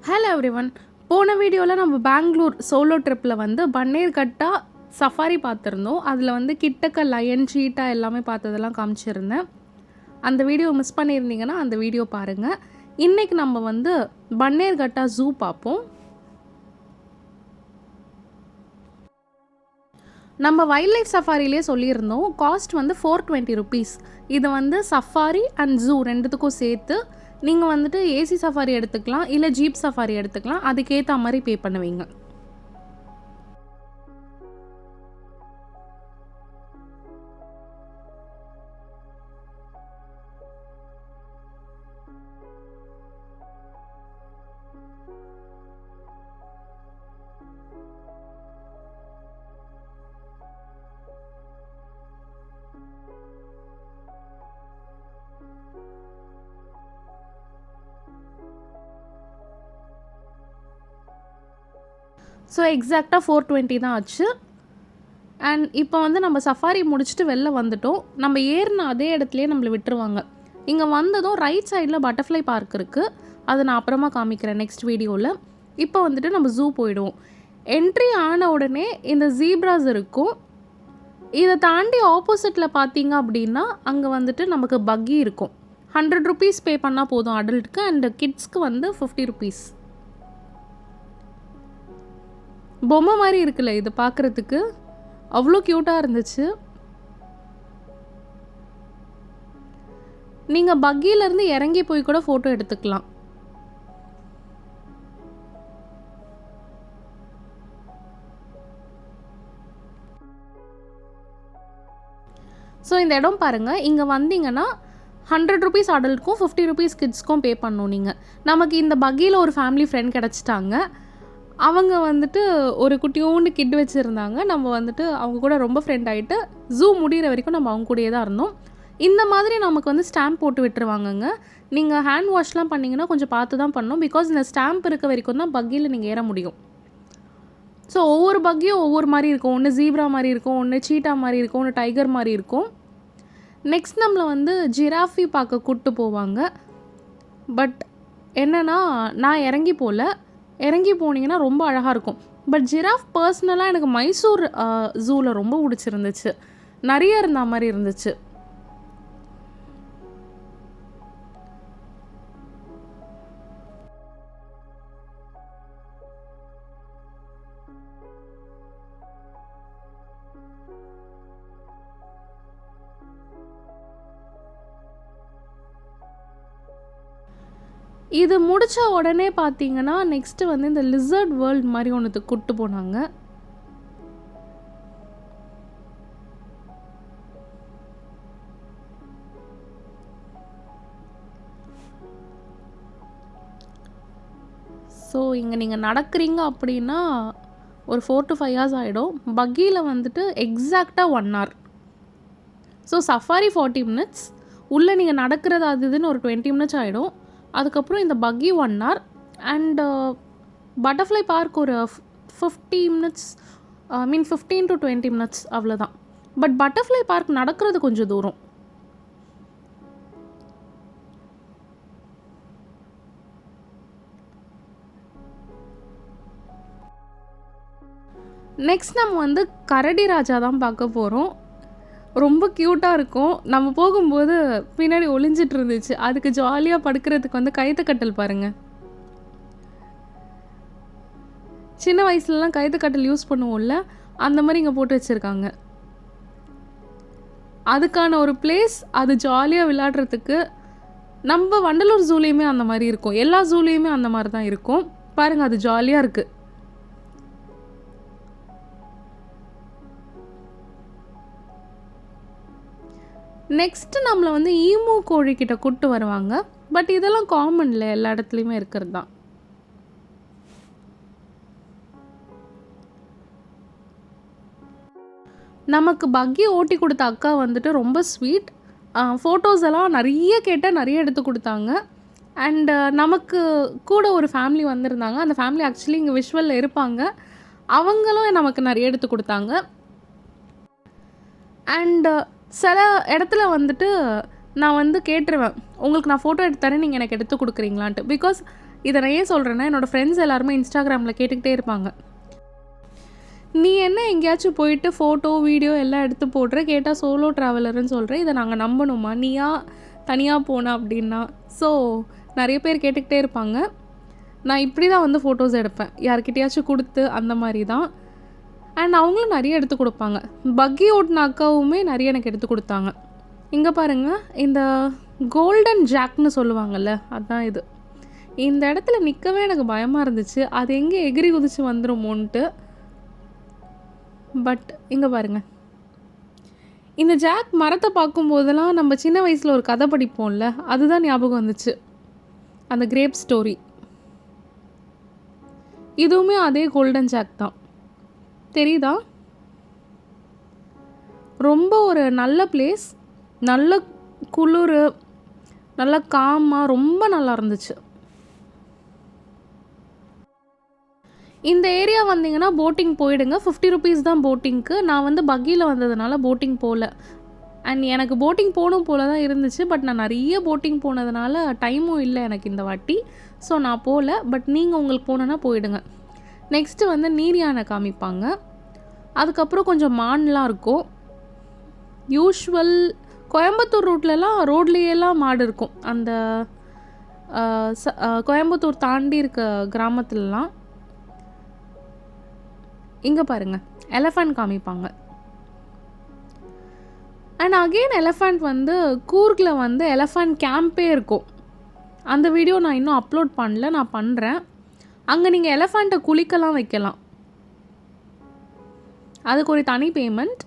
Hello everyone. போன வீடியோவில் நம்ம பெங்களூர் சோலோ ட்ரிப்பில் வந்து பன்னேர்கட்டா சஃபாரி பார்த்துருந்தோம். அதில் வந்து கிட்டக்க லயன் சீட்டா எல்லாமே பார்த்ததெல்லாம் காமிச்சிருந்தேன். அந்த வீடியோ மிஸ் பண்ணியிருந்தீங்கன்னா அந்த வீடியோ பாருங்கள். இன்றைக்கி நம்ம வந்து பன்னேர்கட்டா ஜூ பார்ப்போம். நம்ம வைல்ட் லைஃப் சஃபாரிலே சொல்லியிருந்தோம் காஸ்ட் வந்து 420 ருபீஸ். இது வந்து சஃபாரி அண்ட் ஜூ ரெண்டுத்துக்கும் சேர்த்து நீங்கள் வந்துட்டு ஏசி சஃபாரி எடுத்துக்கலாம், இல்லை ஜீப் சஃபாரி எடுத்துக்கலாம். அதுக்கேற்ற மாதிரி பே பண்ணுவீங்க. ஸோ எக்ஸாக்டாக 420 தான் ஆச்சு. அண்ட் இப்போ வந்து நம்ம சஃபாரி முடிச்சுட்டு வெளில வந்துட்டோம். நம்ம ஏறின அதே இடத்துலையே நம்மளை விட்டுருவாங்க. இங்கே வந்ததும் ரைட் சைடில் பட்டர்ஃப்ளை பார்க் இருக்குது. அதை நான் அப்புறமா காமிக்கிறேன் நெக்ஸ்ட் வீடியோவில். இப்போ வந்துட்டு நம்ம ஜூ போயிடுவோம். என்ட்ரி ஆன உடனே இந்த ஜீப்ராஸ் இருக்கும். இதை தாண்டி ஆப்போசிட்டில் பார்த்தீங்க அப்படின்னா அங்கே வந்துட்டு நமக்கு பக்கி இருக்கும். 100 ருபீஸ் பே பண்ணால் போதும் அடல்ட்டுக்கு, அண்ட் கிட்ஸ்க்கு வந்து 50 ருபீஸ். பொம்மை மாதிரி இருக்குல்ல இது பார்க்குறதுக்கு, அவ்வளோ க்யூட்டாக இருந்துச்சு. நீங்கள் பக்கியிலேருந்து இறங்கி போய் கூட ஃபோட்டோ எடுத்துக்கலாம். ஸோ இந்த இடம் பாருங்கள். இங்கே வந்தீங்கன்னா 100 ருபீஸ் அடல்ட்க்கும் 50 ருபீஸ் கிட்ஸ்க்கும் பே பண்ணணும் நீங்கள். நமக்கு இந்த பக்கியில் ஒரு ஃபேமிலி ஃப்ரெண்ட் கிடச்சிட்டாங்க. அவங்க வந்துட்டு ஒரு குட்டியோண்டு கிட் வச்சுருந்தாங்க. நம்ம வந்துட்டு அவங்க கூட ரொம்ப ஃப்ரெண்ட் ஆகிட்டு ஜூ முடிகிற வரைக்கும் நம்ம அவங்க கூடயே தான் இருந்தோம். இந்த மாதிரி நமக்கு வந்து ஸ்டாம்ப் போட்டு விட்டுருவாங்கங்க. நீங்கள் ஹேண்ட் வாஷ்லாம் பண்ணிங்கன்னா கொஞ்சம் பார்த்து தான் பண்ணணும். பிகாஸ் இந்த ஸ்டாம்ப் இருக்க வரைக்கும் தான் பக்கியில் நீங்கள் ஏற முடியும். ஸோ ஒவ்வொரு பக்கியும் ஒவ்வொரு மாதிரி இருக்கும். ஒன்று ஜீப்ரா மாதிரி இருக்கும், ஒன்று சீட்டா மாதிரி இருக்கும், ஒன்று டைகர் மாதிரி இருக்கும். நெக்ஸ்ட் நம்மளை வந்து ஜிராஃபி பார்க்க கூப்பிட்டு போவாங்க. பட் என்னென்னா நான் இறங்கி போனீங்கன்னா ரொம்ப அழகாக இருக்கும். பட் ஜிராஃப் பர்சனலாக எனக்கு மைசூர் ஜூவில் ரொம்ப பிடிச்சிருந்துச்சு. நிறைய இருந்த மாதிரி இருந்துச்சு. இது முடித்த உடனே பார்த்தீங்கன்னா நெக்ஸ்ட்டு வந்து இந்த லிசர்ட் வேர்ல்ட் மாதிரி ஒன்றுத்துக்கு கூப்பிட்டு போனாங்க. ஸோ இங்கே நீங்கள் நடக்கிறீங்க அப்படின்னா ஒரு 4 to 5 hours ஆகிடும். பக்கியில் வந்துட்டு எக்ஸாக்டாக 1 hour. ஸோ சஃபாரி 40 minutes, உள்ளே நீங்கள் நடக்கிறது அது இதுன்னு ஒரு 20 minutes ஆகிடும். அதுக்கப்புறம் இந்த பக்கி 1 hour அண்ட் பட்டர்ஃப்ளை பார்க் ஒரு 50 minutes, 15 to 20 minutes அவ்வளோதான். பட் பட்டர்ஃப்ளை பார்க் நடக்கிறது கொஞ்சம் தூரம். நெக்ஸ்ட் நம்ம வந்து கரடி ராஜா தான் பார்க்க போகிறோம். ரொம்ப க்யூட்டாக இருக்கும். நம்ம போகும்போது பின்னாடி ஒளிஞ்சிட்டு இருந்துச்சு. அதுக்கு ஜாலியாக படுக்கிறதுக்கு வந்து கயிற்றுக்கட்டல் பாருங்கள். சின்ன வயசுலலாம் கயிற்றுக்கட்டல் யூஸ் பண்ணுவோம்ல, அந்த மாதிரி இங்கே போட்டு வச்சுருக்காங்க. அதுக்கான ஒரு பிளேஸ், அது ஜாலியாக விளையாடுறதுக்கு. நம்ம வண்டலூர் ஜூலேயுமே அந்த மாதிரி இருக்கும். எல்லா ஜூலேயுமே அந்த மாதிரி தான் இருக்கும். பாருங்கள், அது ஜாலியாக இருக்குது. நெக்ஸ்ட்டு நம்மளை வந்து ஈமு கோழிக்கிட்ட கூப்பிட்டு வருவாங்க. பட் இதெல்லாம் காமன்ல எல்லா இடத்துலையுமே இருக்கிறது தான். நமக்கு பக்கி ஓட்டி கொடுத்த அக்கா வந்துட்டு ரொம்ப ஸ்வீட். ஃபோட்டோஸ் எல்லாம் நிறைய கேட்டால் நிறைய எடுத்து கொடுத்தாங்க. அண்டு நமக்கு கூட ஒரு ஃபேமிலி வந்திருந்தாங்க. அந்த ஃபேமிலி ஆக்சுவலி இங்கே விஷுவலில் இருப்பாங்க. அவங்களும் நமக்கு நிறைய எடுத்து கொடுத்தாங்க. அண்டு சில இடத்துல வந்துட்டு நான் வந்து கேட்டுருவேன், உங்களுக்கு நான் ஃபோட்டோ எடுத்து தரேன், நீங்கள் எனக்கு எடுத்து கொடுக்குறீங்களான்ட்டு. பிகாஸ் இதை நான் ஏன் சொல்கிறேன்னா, என்னோடய ஃப்ரெண்ட்ஸ் எல்லாருமே இன்ஸ்டாகிராமில் கேட்டுக்கிட்டே இருப்பாங்க, நீ என்ன எங்கேயாச்சும் போயிட்டு ஃபோட்டோ வீடியோ எல்லாம் எடுத்து போடுற, கேட்டால் சோலோ ட்ராவலர்னு சொல்கிற, இதை நாங்கள் நம்பணுமா, நீயா தனியாக போன அப்படின்னா. ஸோ நிறைய பேர் கேட்டுக்கிட்டே இருப்பாங்க. நான் இப்படி தான் வந்து ஃபோட்டோஸ் எடுப்பேன், யார்கிட்டயாச்சும் கொடுத்து அந்த மாதிரி தான். அண்ட் அவங்களும் நிறைய எடுத்து கொடுப்பாங்க. பக்கி ஓட்டின அக்காவுமே நிறைய எனக்கு எடுத்து கொடுத்தாங்க. இங்கே பாருங்கள், இந்த கோல்டன் ஜாக்னு சொல்லுவாங்கள்ல, அதுதான் இது. இந்த இடத்துல நிற்கவே எனக்கு பயமாக இருந்துச்சு, அது எங்கே எகிரி குதிச்சு வந்துடுமோன்ட்டு. பட் இங்கே பாருங்கள், இந்த ஜாக் மரத்தை பார்க்கும்போதெல்லாம் நம்ம சின்ன வயசில் ஒரு கதை படிப்போம்ல, அதுதான் ஞாபகம் வந்துச்சு, அந்த கிரேப் ஸ்டோரி. இதுவுமே அதே கோல்டன் ஜாக் தான், தெரியுதா? ரொம்ப ஒரு நல்ல பிளேஸ், நல்ல குளிர், நல்ல காமாக, ரொம்ப நல்லா இருந்துச்சு. இந்த ஏரியா வந்தீங்கன்னா போட்டிங் போயிடுங்க, 50 ருபீஸ் தான் போட்டிங்க்கு. நான் வந்து பக்கியில் வந்ததுனால போட்டிங் போகல. அண்ட் எனக்கு போட்டிங் போகணும் போல தான் இருந்துச்சு, பட் நான் நிறைய போட்டிங் போனதுனால டைமும் இல்லை எனக்கு இந்த வாட்டி. ஸோ நான் போகல. பட் நீங்கள் உங்களுக்கு போனோன்னா போயிடுங்க. நெக்ஸ்ட்டு வந்து நீர் யானை காமிப்பாங்க. அதுக்கப்புறம் கொஞ்சம் மான்லாம் இருக்கும். யூஷுவல் கோயம்புத்தூர் ரூட்லலாம் ரோட்லேயெல்லாம் மாடு இருக்கும். அந்த கோயம்புத்தூர் தாண்டி இருக்க கிராமத்துலலாம். இங்கே பாருங்கள், எலஃபண்ட் காமிப்பாங்க. அண்ட் அகெயின் எலஃபண்ட் வந்து கூர்கில் வந்து எலஃபண்ட் கேம்பே இருக்கும். அந்த வீடியோ நான் இன்னும் அப்லோட் பண்ணல, நான் பண்ணுறேன். அங்கே நீங்கள் எலஃபண்ட்டை குளிக்கலாம் வைக்கலாம், அதுக்கு ஒரு தனி பேமெண்ட்.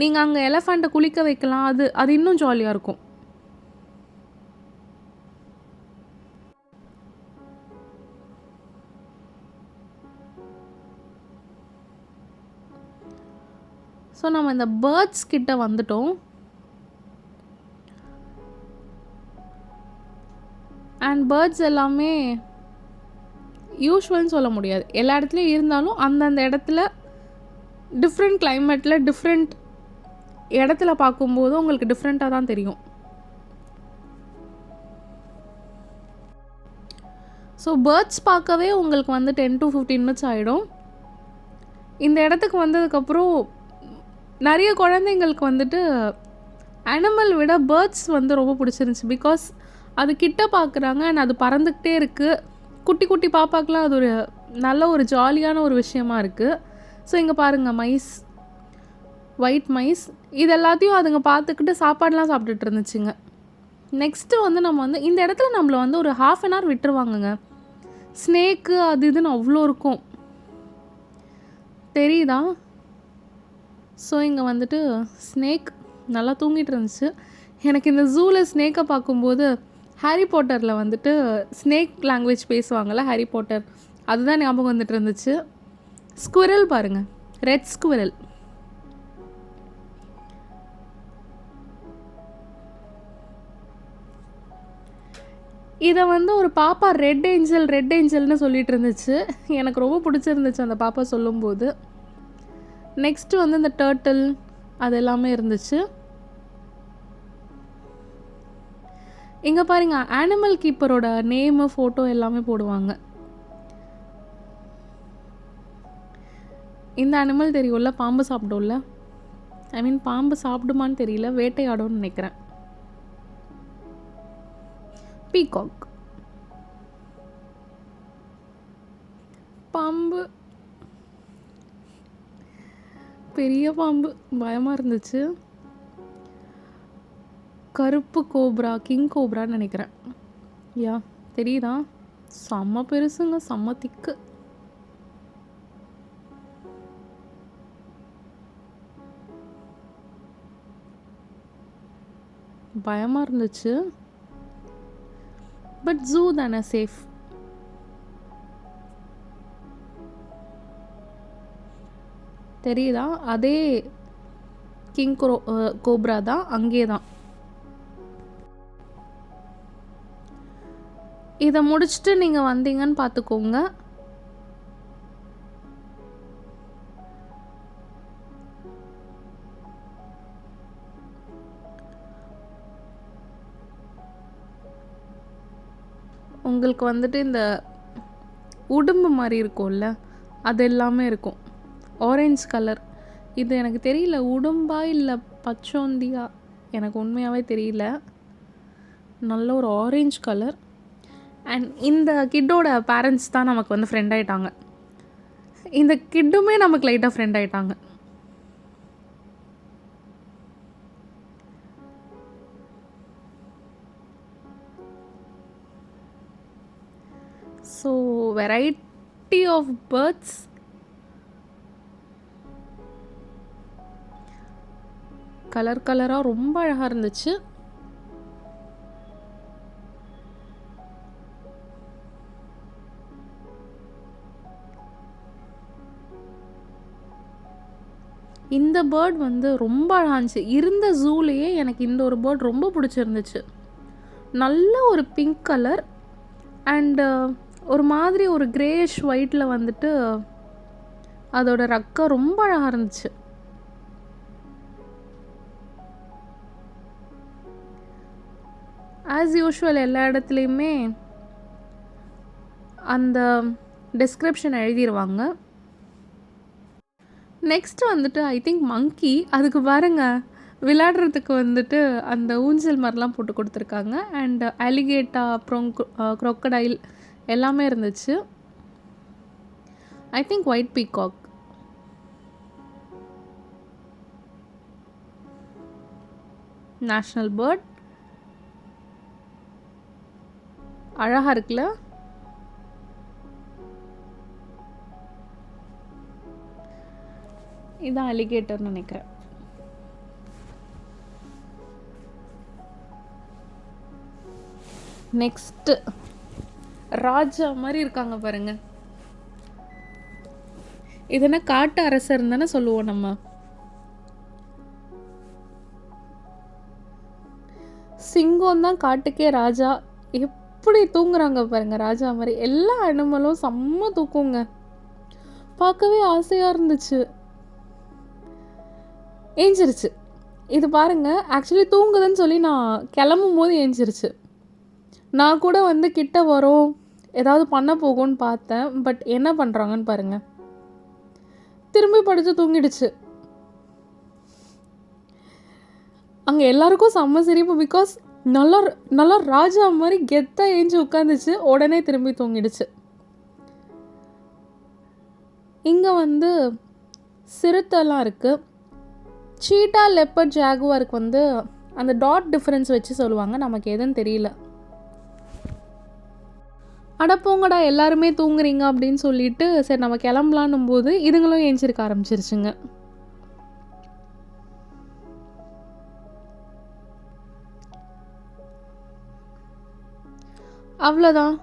நீங்கள் அங்கே எலஃபண்ட்டை குளிக்க வைக்கலாம், அது இன்னும் ஜாலியாக இருக்கும். ஸோ நம்ம இந்த பேர்ட்ஸ் கிட்ட வந்துட்டோம். அண்ட் பேர்ட்ஸ் எல்லாமே யூஷுவல்னு சொல்ல முடியாது, எல்லா இடத்துலையும் இருந்தாலும் அந்தந்த இடத்துல டிஃப்ரெண்ட் கிளைமேட்டில் டிஃப்ரெண்ட் இடத்துல பார்க்கும்போது உங்களுக்கு டிஃப்ரெண்ட்டாக தான் தெரியும். ஸோ பேர்ட்ஸ் பார்க்கவே உங்களுக்கு வந்து 10 to 15 மினிட்ஸ் ஆகிடும். இந்த இடத்துக்கு வந்ததுக்கப்புறம் நிறைய குழந்தைங்களுக்கு வந்துட்டு அனிமல் விட பேர்ட்ஸ் வந்து ரொம்ப பிடிச்சிருந்துச்சி. பிகாஸ் அது கிட்ட பார்க்குறாங்க அண்ட் அது பறந்துக்கிட்டே இருக்குது. குட்டி குட்டி பாப்பாக்கெலாம் அது ஒரு நல்ல ஒரு ஜாலியான ஒரு விஷயமா இருக்குது. ஸோ இங்கே பாருங்கள், மைஸ், ஒயிட் மைஸ், இது எல்லாத்தையும் அதுங்க பார்த்துக்கிட்டு சாப்பாடெலாம் சாப்பிட்டுட்டு இருந்துச்சுங்க. நெக்ஸ்ட்டு வந்து நம்ம வந்து இந்த இடத்துல நம்மளை வந்து ஒரு 1/2 an hour விட்டுருவாங்கங்க. ஸ்னேக்கு அது இதுன்னு அவ்வளோ இருக்கும், தெரியுதா? ஸோ இங்கே வந்துட்டு ஸ்னேக் நல்லா தூங்கிட்டு இருந்துச்சு. எனக்கு இந்த ஜூவில் ஸ்னேக்கை பார்க்கும்போது ஹாரி பாட்டரில் வந்துட்டு ஸ்னேக் லாங்குவேஜ் பேசுவாங்கள்ல, ஹாரி பாட்டர், அதுதான் ஞாபகம் வந்துட்டு இருந்துச்சு. ஸ்குவிரல் பாருங்கள், ரெட் ஸ்குவிரல். இதை வந்து ஒரு பாப்பா ரெட் ஏஞ்சல்னு சொல்லிட்டு இருந்துச்சு. எனக்கு ரொம்ப பிடிச்சிருந்துச்சு அந்த பாப்பா சொல்லும்போது. நெக்ஸ்ட்டு வந்து இந்த டர்ட்டில் அது எல்லாமே இருந்துச்சு. இங்கே பாருங்க, அனிமல் கீப்பரோட நேமு, ஃபோட்டோ எல்லாமே போடுவாங்க. இந்த அனிமல் தெரியும்ல, பாம்பு சாப்பிடும்ல, ஐ மீன் பாம்பு சாப்பிடுமான்னு தெரியல, வேட்டையாடும்னு நினைக்கிறேன். பீகாக், பாம்பு, பெரிய பாம்பு, பயமாக இருந்துச்சு. கருப்பு கோப்ரா, கிங் கோப்ரான்னு நினைக்கிறேன். யா, தெரியுதா? செம்ம பெருசுங்க, செம்ம திக்கு. பயமாக இருந்துச்சு. பட் ஜூ தானே, சேஃப். தெரியுதா? அதே கிங் கோப்ரா தான், அங்கே தான். இதை முடிச்சுட்டு நீங்கள் வந்தீங்கன்னு பார்த்துக்கோங்க. உங்களுக்கு வந்துட்டு இந்த உடும்பு மாதிரி இருக்கும்ல, அது எல்லாமே இருக்கும். Orange colour. இது எனக்கு தெரியல உடும்பா இல்லை பச்சோந்தியா, எனக்கு உண்மையாகவே தெரியல. நல்ல ஒரு ஆரஞ்ச் கலர். அண்ட் இந்த கிட்டோட பேரண்ட்ஸ் தான் நமக்கு வந்து ஃப்ரெண்ட் ஆகிட்டாங்க. இந்த கிட்டுமே நமக்கு லைட்டாக ஃப்ரெண்ட் ஆகிட்டாங்க. So variety of birds. Colour கலராக ரொம்ப அழகாக இருந்துச்சு. இந்த பேர்ட் வந்து ரொம்ப அழகாக இருந்துச்சு. இருந்த ஜூலேயே எனக்கு இந்த ஒரு பேர்ட் ரொம்ப பிடிச்சிருந்துச்சு. நல்ல ஒரு பிங்க் கலர் அண்டு ஒரு மாதிரி ஒரு கிரேஷ் ஒயிட்டில் வந்துட்டு அதோட ரக்கை ரொம்ப அழகாக இருந்துச்சு. ஆஸ் யூஷுவல் எல்லா இடத்துலையுமே அந்த டிஸ்கிரிப்ஷன் எழுதிடுவாங்க. நெக்ஸ்ட்டு வந்துட்டு ஐ திங்க் மங்கி. அதுக்கு பாருங்க விளையாடுறதுக்கு வந்துட்டு அந்த ஊஞ்சல் மாதிரிலாம் போட்டு கொடுத்துருக்காங்க. அண்ட் அலிகேட்டா அப்புறம் க்ரொக்கடைல் எல்லாமே இருந்துச்சு. I think white peacock. National bird. அழகாக இருக்குல்ல. இதான் அலிகேட்டர்னு நினைக்கிறேன். நெக்ஸ்ட்டு ராஜா மாதிரி இருக்காங்க பாருங்க. இதென்ன காட்டு அரசர் தானே சொல்லுவோம் நம்ம. சிங்கம் தான் காட்டுக்கே ராஜா. எப்படி தூங்குறாங்க பாருங்க ராஜா மாதிரி. எல்லா அனிமலும் செம்ம தூக்குங்க. பார்க்கவே ஆசையாக இருந்துச்சு. ஏஞ்சிருச்சு. இது பாருங்கள், ஆக்சுவலி தூங்குதுன்னு சொல்லி நான் கிளம்பும் போது ஏஞ்சிருச்சு. நான் கூட வந்து கிட்ட வரும் ஏதாவது பண்ண போகும்னு பார்த்தேன். பட் என்ன பண்ணுறாங்கன்னு பாருங்கள், திரும்பி படுத்து தூங்கிடுச்சு. அங்கே எல்லாருக்கும் செம்ம சிரிப்பு. பிகாஸ் நல்லா நல்லா ராஜா மாதிரி கெத்தாக ஏஞ்சி உட்காந்துச்சு. உடனே திரும்பி தூங்கிடுச்சு. இங்கே வந்து சிறுத்தைலாம் இருக்குது. சீட்டா, லெப்பர்ட், ஜாகுவாருக்கு வந்து அந்த டாட் டிஃப்ரென்ஸ் வச்சு சொல்லுவாங்க. நமக்கு எதுன்னு தெரியல. அடப்போங்கடா எல்லாருமே தூங்குறீங்க அப்படின்னு சொல்லிட்டு சரி நம்ம கிளம்பலான்னும் போது இதுங்களும் ஏஞ்சிருக்க ஆரம்பிச்சிருச்சுங்க. அவ்வளோதான்.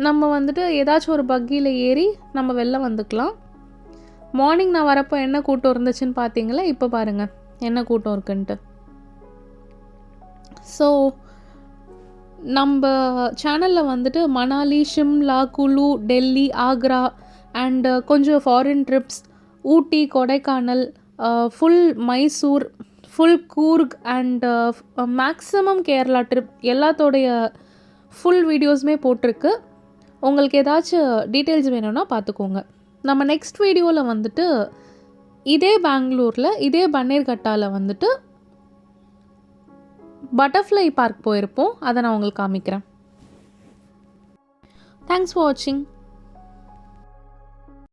நம்ம வந்துட்டு ஏதாச்சும் ஒரு பக்கியில் ஏறி நம்ம வெளில வந்துக்கலாம். மார்னிங் நான் வரப்போ என்ன கூட்டம் இருந்துச்சுன்னு பார்த்தீங்களா? இப்போ பாருங்கள் என்ன கூட்டம் இருக்குன்ட்டு. ஸோ நம்ம சேனலில் வந்துட்டு மணாலி, ஷிம்லா, குலு, டெல்லி, ஆக்ரா அண்டு கொஞ்சம் foreign trips, Ooty, Kodaikanal, full Mysore, full Coorg and maximum Kerala trip எல்லாத்தோடைய ஃபுல் வீடியோஸுமே போட்டிருக்கு. உங்களுக்கு ஏதாச்சும் டீட்டெயில்ஸ் வேணும்னா பார்த்துக்கோங்க. நம்ம நெக்ஸ்ட் வீடியோவில் வந்துட்டு இதே பெங்களூரில் இதே பன்னேர்கட்டாவில் வந்துட்டு பட்டர்ஃப்ளை பார்க் போயிருப்போம். அதை நான் உங்களுக்கு காமிக்கிறேன். தேங்க்ஸ் ஃபார் வாட்சிங்.